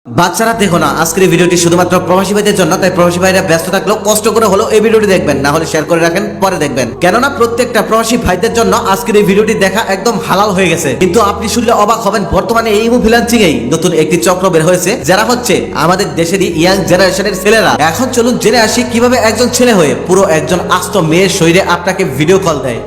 বাচ্চারা দেখো না, আজকের এই ভিডিওটি শুধুমাত্র প্রবাসী ভাইদের জন্য, তাই প্রবাসী ভাইরা ব্যস্ত থাকলেও কষ্ট করে হলো এই ভিডিওটি দেখবেন, না হলে শেয়ার করে রাখেন, পরে দেখবেন। কেননা প্রত্যেকটা প্রবাসী ভাইদের জন্য আজকের এই ভিডিওটি দেখা একদম হালাল হয়ে গেছে। কিন্তু আপনি শুনলে অবাক হবেন, বর্তমানে এই ফ্রিল্যান্সিং এই নতুন একটি চক্র বের হয়েছে, যারা হচ্ছে আমাদের দেশেরই ইয়াং জেনারেশনের ছেলেরা। এখন চলুন জেনে আসি কিভাবে একজন ছেলে হয়ে পুরো একজন আস্ত মেয়ের শরীরে আপনাকে ভিডিও কল দেয়।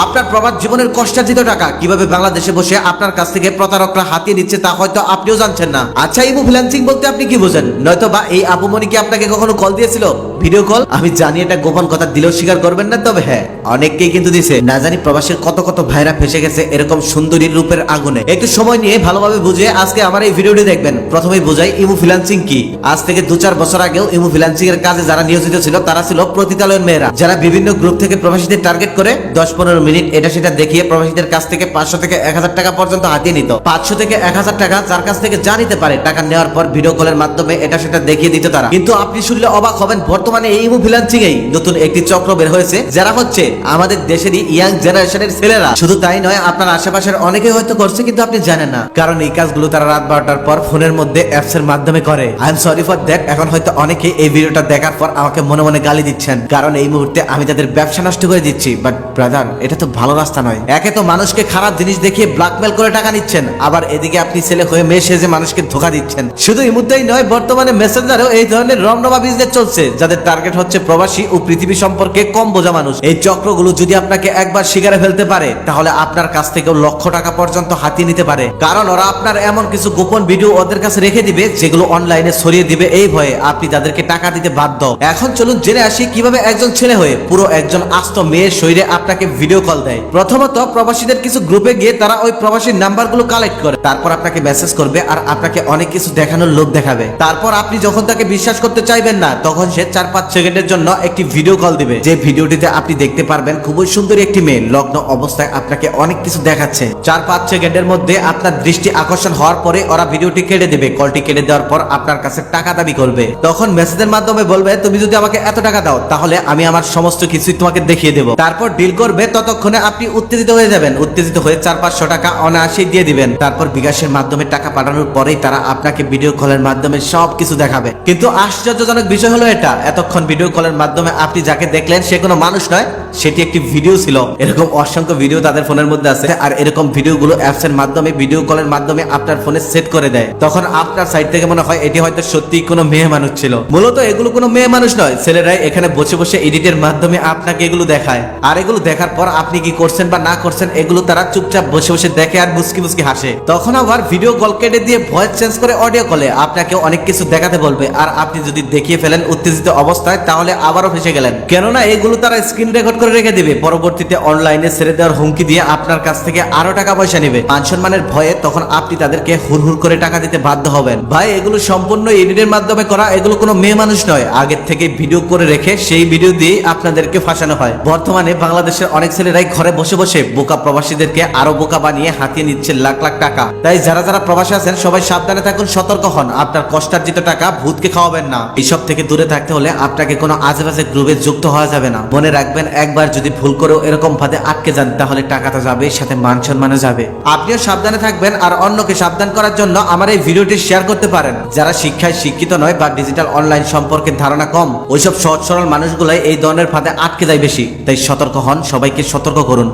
আপনার প্রবাদ জীবনের কষ্টার্জিত টাকা কিভাবে বাংলাদেশে বসে আপনার কাছ থেকে প্রতারকরা হাতিয়ে নিচ্ছে তা হয়তো আপনিও জানছেন না। আচ্ছা, এই ফ্রিল্যান্সিং বলতে আপনি কি বোঝেন? নয়তো বা এই আপুমনি কি আপনাকে কখনো কল দিয়েছিল, ভিডিও কল? আমি জানি এটা গোপন কথা, দিলেও স্বীকার করবেন না, তবে হ্যাঁ, অনেককেই কিন্তু দিছে। না জানি প্রবাসের কত কত ভাইরা ফেসে গেছে এরকম সুন্দরী রূপের আগুনে। একটু সময় নিয়ে ভালোভাবে বুঝিয়ে আজকে আমার এই ভিডিওটি দেখবেন। প্রথমেই বোঝাই ইমো ফ্রিল্যান্সিং কি। আজ থেকে 2-4 বছর আগেও ইমো ফ্রিল্যান্সিং এর কাজে যারা নিয়োজিত ছিল তারা ছিল প্রতিতালয়ের মেয়েরা, যারা বিভিন্ন গ্রুপ থেকে প্রবাসীদের টার্গেট করে 10-15 মিনিট এটা সেটা দেখিয়ে প্রবাসীদের কাছ থেকে 500 থেকে 1000 টাকা পর্যন্ত হাতিয়ে নিত। 500 থেকে 1000 টাকা যার কাছ থেকে যা নিতে পারে, টাকা নেওয়ার পর ভিডিও কলের মাধ্যমে এটা সেটা দেখিয়ে দিত তারা। কিন্তু আপনি শুনলে অবাক হবেন, বর্তমানে এই ফ্রিল্যান্সিং এই নতুন একটি চক্র বের হয়েছে, যারা হচ্ছে আমাদের দেশেরই ইয়াং জেনারেশনের ছেলেরা। শুধু তাই নয়, আপনার আশেপাশের অনেকেই হয়তো করছে, কিন্তু আপনি জানেন না, কারণ এই কাজগুলো তারা রাত 12টার পর ফোনের মধ্যে অ্যাপস এর মাধ্যমে করে। I am sorry for that. এখন হয়তো অনেকে এই ভিডিওটা দেখার পর আমাকে মনে মনে গালি দিচ্ছেন, কারণ এই মুহূর্তে আমি তাদের ব্যবসা নষ্ট করে দিচ্ছি। বাট ব্রাদার, এটা তো ভালো রাস্তা নয়। একে তো মানুষকে খারাপ জিনিস দেখিয়ে ব্ল্যাকমেল করে টাকা নিচ্ছেন, আবার এদিকে আপনি ছেলে হয়ে মেয়ে সেজে মানুষকে ধোকা দিচ্ছেন। শুধু এই মুহূর্তেই নয়, বর্তমানে মেসেঞ্জারেও এই ধরনের রমরমা বিজনেস চলছে, যাদের টার্গেট হচ্ছে প্রবাসী ও পৃথিবী সম্পর্কে কম বোঝা মানুষ। এই চক্রগুলো যদি আপনাকে একবার শিকারে ফেলতে পারে, তাহলে আপনার কাছ থেকেও লক্ষ টাকা পর্যন্ত হাতিয়ে নিতে পারে। কারণ ওরা আপনার এমন কিছু গোপন ভিডিও ওদের কাছে রেখে দিবে, যেগুলো অনলাইনে ছড়িয়ে দিবে এই ভয়ে আপনি তাদেরকে টাকা দিতে বাধ্য। এখন চলুন জেনে আসি কিভাবে একজন ছেলে হয়ে পুরো একজন আস্ত মেয়ের শরীরে আপনাকে ভিডিও কল দেয়। প্রথমত, প্রবাসীদের কিছু গ্রুপে গিয়ে তারা ওই প্রবাসীর নাম্বারগুলো কালেক্ট করে, তারপর আপনাকে মেসেজ করবে আর আপনাকে অনেক কিছু দেখানোর লোভ দেখাবে। তারপর আপনি যখন তাকে বিশ্বাস করতে চাইবেন না, তখন সে 4-5 সেকেন্ডের জন্য একটি ভিডিও কল দিবে, যে ভিডিওটিতে আপনি দেখতে পারবেন খুবই সুন্দরী একটি মেয়ে লগ্ন অবস্থায় আপনাকে অনেক কিছু দেখাচ্ছে। 4-5 সেকেন্ডের মধ্যে আপনার দৃষ্টি আকর্ষণ হওয়ার পরে ওরা ভিডিওটি কেটে দেবে। কলটি কেটে দেওয়ার পর আপনার কাছে টাকা দাবি করবে। তখন মেসেজের মাধ্যমে বলবে, তুমি যদি আমাকে এত টাকা দাও, তাহলে আমি আমার সমস্ত কিছুই তোমাকে দেখিয়ে দেবো। তারপর ডিল করবে। ততক্ষণে আপনি উত্তেজিত হয়ে যাবেন। উত্তেজিত হয়ে 400-500 টাকা অনায়াসেই দিয়ে দিবেন। তারপর বিকাশের মাধ্যমে টাকা পাঠানোর পরেই তারা আপনাকে ভিডিও কলের মাধ্যমে সবকিছু দেখাবে। কিন্তু আশ্চর্যজনক বিষয় হলো এটা, এতক্ষণ ভিডিও কলের মাধ্যমে আপনি যাকে দেখলেন সে কোনো মানুষ নয়, সেটি একটি ভিডিও ছিল। এরকম অসংখ্য ভিডিও তাদের ফোনের মধ্যে আছে, আর এরকম ভিডিওগুলো অ্যাপস এর মাধ্যমে ভিডিও কলের মাধ্যমে আপনার ফোনে সেট করে দেয়। তখন আপনার সাইড থেকে মনে হয় এটি হয়তো সত্যি কোনো মেয়ে মানুষ ছিল। মূলত এগুলো কোনো মেয়ে মানুষ নয়, ছেলেরাই এখানে বসে বসে এডিটের মাধ্যমে আপনাকে এগুলো দেখায়। আর এগুলো দেখার পর আপনি কি করছেন বা না করছেন, এগুলো তারা চুপচাপ বসে বসে দেখে আর মুস্কি মুস্কি হাসে। তখন আবার ভিডিও কল কেটে দিয়ে ভয়েস চেঞ্জ করে অডিও কলে আপনাকে অনেক কিছু দেখাতে বলবে, আর আপনি যদি দেখিয়ে ফেলেন উত্তেজিত অবস্থায়, তাহলে আবারও ফেসে গেলেন। কেননা এগুলো তারা স্ক্রিন রেকর্ড করে রেখে দিবে, পরবর্তীতে অনলাইনে ছেড়ে দেওয়ার হুমকি দিয়ে আপনার কাছ থেকে আরো টাকা পয়সা নেবে মান সম্মানের ভয়ে। তখন আপনি তাদেরকে হুড়হুড় করে টাকা দিতে বাধ্য হবেন। ভাই, এগুলো সম্পূর্ণ এডিটের মাধ্যমে করা, এগুলো কোনো মেয়ে মানুষ নয়। আগের থেকে ভিডিও করে রেখে সেই ভিডিও দিয়ে আপনাদেরকে ফাঁসানো হয়। বর্তমানে বাংলাদেশের অনেক ছেলেরাই ঘরে বসে বসে বোকা প্রবাসীদেরকে আরো বোকা বানিয়ে হাতিয়ে নিচ্ছে লাখ লাখ টাকা। তাই যারা যারা প্রবাসী আছেন সবাই সাবধানে থাকুন, সতর্ক হন। আপনার কষ্টার্জিত টাকা ভূতকে খাওয়াবেন না। এইসব থেকে দূরে থাকতে হলে আপনাকে কোনো আজেবাজে গ্রুপে যুক্ত হওয়া যাবে না। মনে রাখবেন, একবার যদি ভুল করেও এরকম ভাবে আটকে যান, তাহলে টাকাটা যাবে, সাথে মান সম্মানও যাবে। আপনিও সাবধানে থাকবেন, আর অন্যকে সাবধান করার জন্য আমার এই ভিডিওটি শেয়ার করতে পারেন। যারা শিক্ষায় শিক্ষিত নয় বা ডিজিটাল অনলাইন সম্পর্কে ধারণা কম, ওইসব সহজ সরল মানুষগুলাই এই ধরনের ফাঁদে আটকে যায় বেশি। তাই সতর্ক হন, সবাইকে সতর্ক করুন।